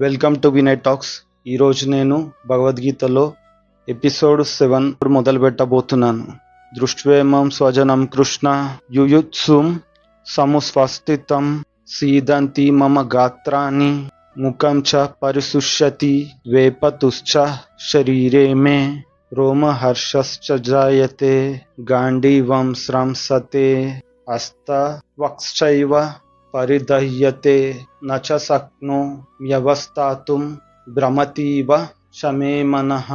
Welcome to Vinay talks. ఈరోజు నేను భగవద్గీతలో ఎపిసోడ్ 7 మొదలు పెట్టబోతున్నాను. దృష్ట్వేమం స్వజనం కృష్ణ యుయుత్సుం సముస్వస్థితం సీదంతి మమ గాత్రాన్ని ముఖం చ పరిశుష్యతి వేపతుశ్చ శరీరే మే రోమహర్షశ్చ జాయతే గాంధీవం స్రంసతే హస్త వక్శ్చైవ పరిదహ్యతే నచ శక్నో వ్యవస్థాతుం భ్రమతీవ శమే మనః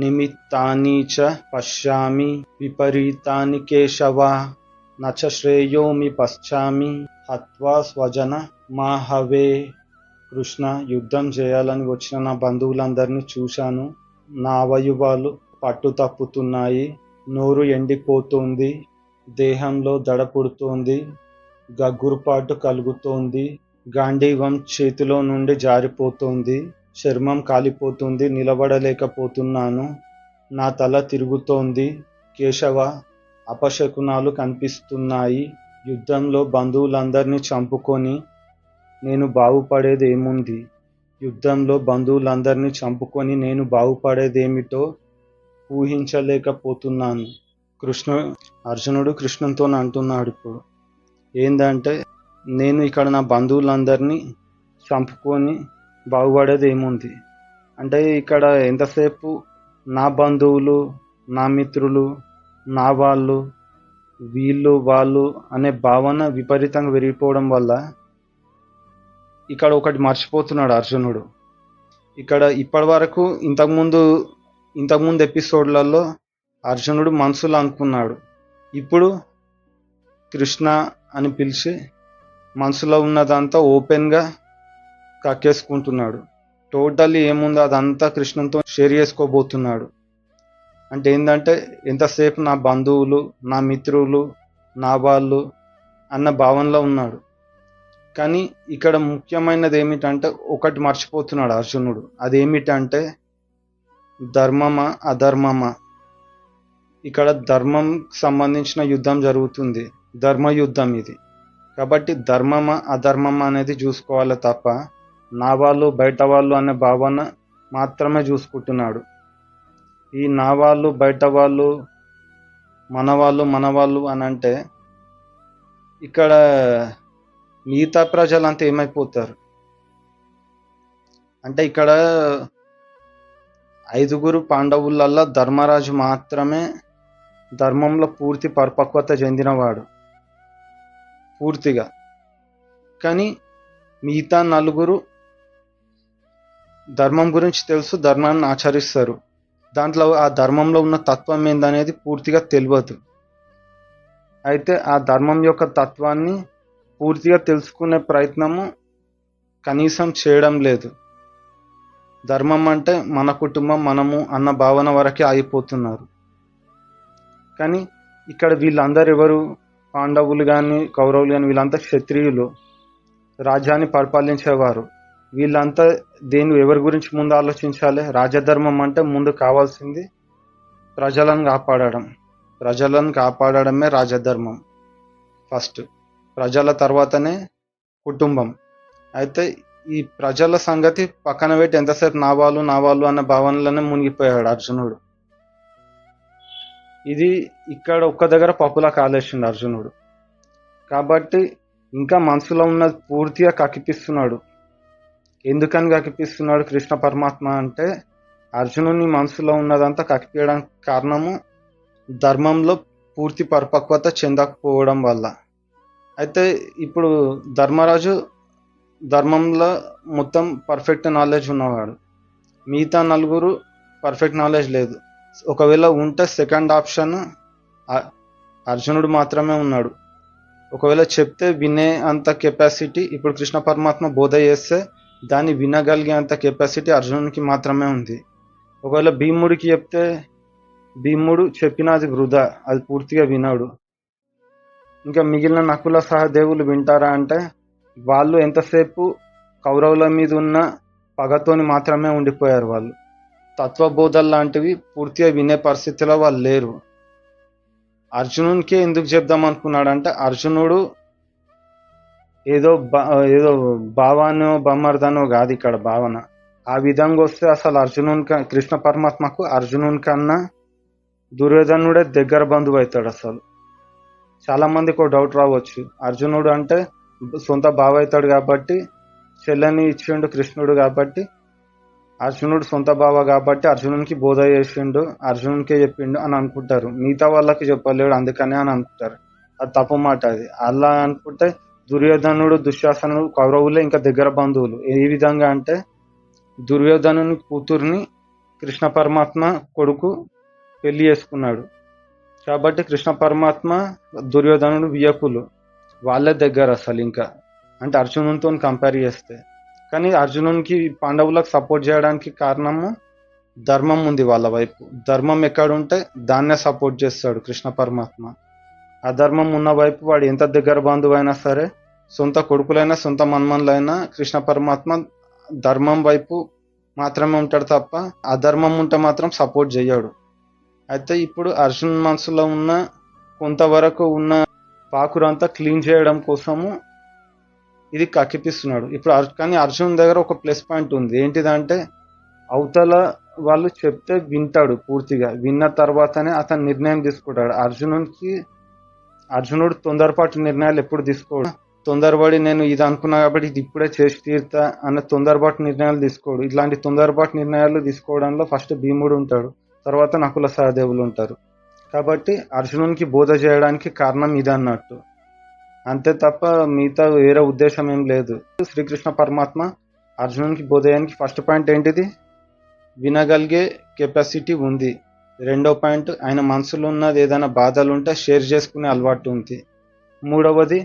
నిమిత్తాని చ పశ్యామి విపరీతాని కేశవ నచ శ్రేయోమి పశ్చామి హత్వా స్వజన మాహవే. కృష్ణ, యుద్ధం చేయాలని వచ్చిన నా బంధువులందరినీ చూశాను. నా అవయవాలు పట్టు తప్పుతున్నాయి, నోరు ఎండిపోతుంది, దేహంలో దడ పుడుతోంది, గగ్గురుపాటు కలుగుతోంది, గాంధీవం చేతిలో నుండి జారిపోతోంది, చర్మం కాలిపోతుంది, నిలబడలేకపోతున్నాను, నా తల తిరుగుతోంది. కేశవ, అపశకునాలు కనిపిస్తున్నాయి. యుద్ధంలో బంధువులందరినీ చంపుకొని నేను బాగుపడేదేముంది? యుద్ధంలో బంధువులందరినీ చంపుకొని నేను బాగుపడేదేమిటో ఊహించలేకపోతున్నాను. అర్జునుడు కృష్ణునితో అంటున్నాడు ఇప్పుడు ఏంటంటే, నేను ఇక్కడ నా బంధువులందరినీ చంపుకొని బాగుపడేది ఏముంది అంటే, ఇక్కడ ఎంతసేపు నా బంధువులు, నా మిత్రులు, నా వాళ్ళు, వీళ్ళు వాళ్ళు అనే భావన విపరీతంగా పెరిగిపోవడం వల్ల ఇక్కడ ఒకటి మర్చిపోతున్నాడు అర్జునుడు. ఇక్కడ ఇప్పటి వరకు ఇంతకుముందు ఎపిసోడ్లలో అర్జునుడు మనసులో అనుకున్నాడు, ఇప్పుడు కృష్ణ అని పిలిచి మనసులో ఉన్నదంతా ఓపెన్గా కక్కేసుకుంటున్నాడు. టోటల్లీ ఏముందో అదంతా కృష్ణంతో షేర్ చేసుకోబోతున్నాడు. అంటే ఏంటంటే, ఎంతసేపు నా బంధువులు, నా మిత్రులు, నా వాళ్ళు అన్న భావనలో ఉన్నాడు. కానీ ఇక్కడ ముఖ్యమైనది ఏమిటంటే, ఒకటి మర్చిపోతున్నాడు అర్జునుడు. అదేమిటంటే, ధర్మమా అధర్మమా. ఇక్కడ ధర్మం సంబంధించిన యుద్ధం జరుగుతుంది, ధర్మయుద్ధం ఇది. కాబట్టి ధర్మమా అధర్మమా అనేది చూసుకోవాలి తప్ప నా వాళ్ళు బయట వాళ్ళు అనే భావన మాత్రమే చూసుకుంటున్నాడు. ఈ నా వాళ్ళు బయట వాళ్ళు, మన వాళ్ళు అని అంటే ఇక్కడ మిగతా ప్రజలంతా ఏమైపోతారు అంటే, ఇక్కడ 5 పాండవులల్లో ధర్మరాజు మాత్రమే ధర్మంలో పూర్తి పరిపక్వత చెందినవాడు పూర్తిగా. కానీ మిగతా 4 ధర్మం గురించి తెలుసు, ధర్మాన్ని ఆచరిస్తారు. దాంట్లో ఆ ధర్మంలో ఉన్న తత్వం ఏందనేది పూర్తిగా తెలియదు. అయితే ఆ ధర్మం యొక్క తత్వాన్ని పూర్తిగా తెలుసుకునే ప్రయత్నము కనీసం చేయడం లేదు. ధర్మం అంటే మన కుటుంబం, మనము అన్న భావన వరకే ఆగిపోతున్నారు. కానీ ఇక్కడ వీళ్ళందరూ ఎవరు? పాండవులు కానీ కౌరవులు కానీ వీళ్ళంతా క్షత్రియులు, రాజ్యాన్ని పరిపాలించేవారు. వీళ్ళంతా ఎవరి గురించి ముందు ఆలోచించాలి? రాజధర్మం అంటే ముందు కావాల్సింది ప్రజలను కాపాడడం. ప్రజలను కాపాడడమే రాజధర్మం ఫస్ట్. ప్రజల తర్వాతనే కుటుంబం. అయితే ఈ ప్రజల సంగతి పక్కన పెట్టి ఎంతసేపు నా వాళ్ళు అన్న భావనలోనే మునిగిపోయాడు అర్జునుడు. ఇది ఇక్కడ ఒక్క దగ్గర పప్పులా కాలేసిండు అర్జునుడు. కాబట్టి ఇంకా మనసులో ఉన్నది పూర్తిగా కక్కిపిస్తున్నాడు. ఎందుకని కక్కిపిస్తున్నాడు కృష్ణ పరమాత్మ అంటే, అర్జునుని మనసులో ఉన్నదంతా కక్కిపీయడానికి కారణము ధర్మంలో పూర్తి పరిపక్వత చెందకపోవడం వల్ల. అయితే ఇప్పుడు ధర్మరాజు ధర్మంలో మొత్తం పర్ఫెక్ట్ నాలెడ్జ్ ఉన్నవాడు, మిగతా 4 పర్ఫెక్ట్ నాలెడ్జ్ లేదు. ఒకవేళ ఉంటే సెకండ్ ఆప్షన్ అర్జునుడు మాత్రమే ఉన్నాడు. ఒకవేళ చెప్తే వినే అంత కెపాసిటీ, ఇప్పుడు కృష్ణ పరమాత్మ బోధ చేస్తే దాన్ని వినగలిగే అంత కెపాసిటీ అర్జునునికి మాత్రమే ఉంది. ఒకవేళ భీముడికి చెప్తే భీముడు చెప్పినది వృధా, అది పూర్తిగా వినాడు. ఇంకా మిగిలిన నకుల సహదేవులు వింటారా అంటే, వాళ్ళు ఎంతసేపు కౌరవుల మీద ఉన్న పగతోని మాత్రమే ఉండిపోయారు. వాళ్ళు తత్వబోధలు లాంటివి పూర్తిగా వినే పరిస్థితిలో వాళ్ళు లేరు. అర్జునునికే ఎందుకు చెప్దాం అనుకున్నాడంటే, అర్జునుడు ఏదో ఏదో భావానో బమ్మర్దనో కాదు ఇక్కడ భావన. ఆ విధంగా వస్తే అసలు కృష్ణ పరమాత్మకు అర్జునుని కన్నా దుర్యోధనుడే దగ్గర బంధువు అవుతాడు. అసలు చాలా మందికి ఒక డౌట్ రావచ్చు, అర్జునుడు అంటే సొంత బావ అవుతాడు కాబట్టి, చెల్లెని ఇచ్చిండు కృష్ణుడు కాబట్టి, అర్జునుడు సొంత బావ కాబట్టి అర్జునునికి బోధ చేసిండు, అర్జునునికే చెప్పిండు అని అనుకుంటారు. మిగతా వాళ్ళకి చెప్పలేడు అందుకనే అని అనుకుంటారు. అది తప్పు మాట. అది అలా అనుకుంటే దుర్యోధనుడు, దుశ్శాసనుడు కౌరవులే ఇంకా దగ్గర బంధువులు. ఏ విధంగా అంటే దుర్యోధనుని కూతుర్ని కృష్ణ పరమాత్మ కొడుకు పెళ్లి చేసుకున్నాడు కాబట్టి కృష్ణ పరమాత్మ, దుర్యోధనుడు వియకులు, వాళ్ళే దగ్గర అసలు ఇంకా, అంటే అర్జునునితో కంపేర్ చేస్తే. కానీ అర్జునునికి పాండవులకు సపోర్ట్ చేయడానికి కారణము ధర్మం ఉంది వాళ్ళ వైపు. ధర్మం ఎక్కడుంటే దాన్నే సపోర్ట్ చేస్తాడు కృష్ణ పరమాత్మ. అధర్మం ఉన్న వైపు వాడు ఎంత దగ్గర బంధువు అయినా సరే, సొంత కొడుకులైనా సొంత మన్మన్లైనా కృష్ణ పరమాత్మ ధర్మం వైపు మాత్రమే ఉంటాడు తప్ప అధర్మం ఉంటే మాత్రం సపోర్ట్ చేయడు. అయితే ఇప్పుడు అర్జున్ మనసులో ఉన్న కొంతవరకు ఉన్న పాకురంతా క్లీన్ చేయడం కోసము ఇది కక్కిపిస్తున్నాడు ఇప్పుడు. కానీ అర్జున్ దగ్గర ఒక ప్లస్ పాయింట్ ఉంది. ఏంటిదంటే అవతల వాళ్ళు చెప్తే వింటాడు పూర్తిగా. విన్న తర్వాతనే అతను నిర్ణయం తీసుకుంటాడు. అర్జునుడు తొందరపాటు నిర్ణయాలు ఎప్పుడు తీసుకోడు. తొందరపడి నేను ఇది అనుకున్నా కాబట్టి ఇది ఇప్పుడే చేసి తీరుతా అన్న తొందరపాటు నిర్ణయాలు తీసుకోడు. ఇట్లాంటి తొందరపాటు నిర్ణయాలు తీసుకోవడంలో ఫస్ట్ భీముడు ఉంటాడు, తర్వాత నకుల సహదేవులు ఉంటారు. కాబట్టి అర్జునునికి బోధ చేయడానికి కారణం ఇది అన్నట్టు, అంతే తప్ప మిగతా వేరే ఉద్దేశం ఏం లేదు. శ్రీకృష్ణ పరమాత్మ అర్జునునికి బోధ చేయడానికి ఫస్ట్ పాయింట్ ఏంటిది, వినగలిగే కెపాసిటీ ఉంది. రెండో పాయింట్, ఆయన మనసులో ఉన్నది ఏదైనా బాధలు ఉంటే షేర్ చేసుకునే అలవాటు ఉంది. మూడవది,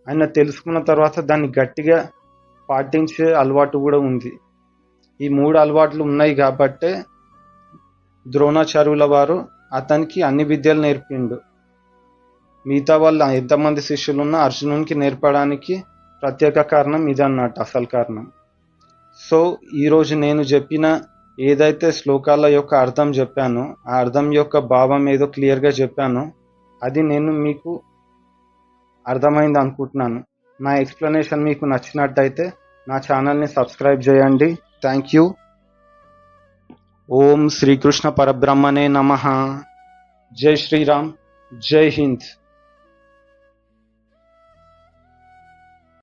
ఆయన తెలుసుకున్న తర్వాత దాన్ని గట్టిగా పాటించే అలవాటు కూడా ఉంది. ఈ 3 అలవాట్లు ఉన్నాయి కాబట్టే ద్రోణాచార్యుల వారు అతనికి అన్ని విద్యలు నేర్పిండు. మిగతా వాళ్ళు ఎంతమంది శిష్యులు ఉన్నా అర్జునునికి నేర్పడానికి ప్రత్యేక కారణం ఇదన్నట్టు, అసలు కారణం. సో ఈరోజు నేను చెప్పిన ఏదైతే శ్లోకాల యొక్క అర్థం చెప్పానో, ఆ అర్థం యొక్క భావం ఏదో క్లియర్గా చెప్పానో అది నేను మీకు అర్థమైంది అనుకుంటున్నాను. నా ఎక్స్ప్లెనేషన్ మీకు నచ్చినట్టయితే నా ఛానల్ని సబ్స్క్రైబ్ చేయండి. Thank you. ఓం శ్రీకృష్ణ పరబ్రహ్మణే నమః. జై శ్రీరామ్, జై హింద్.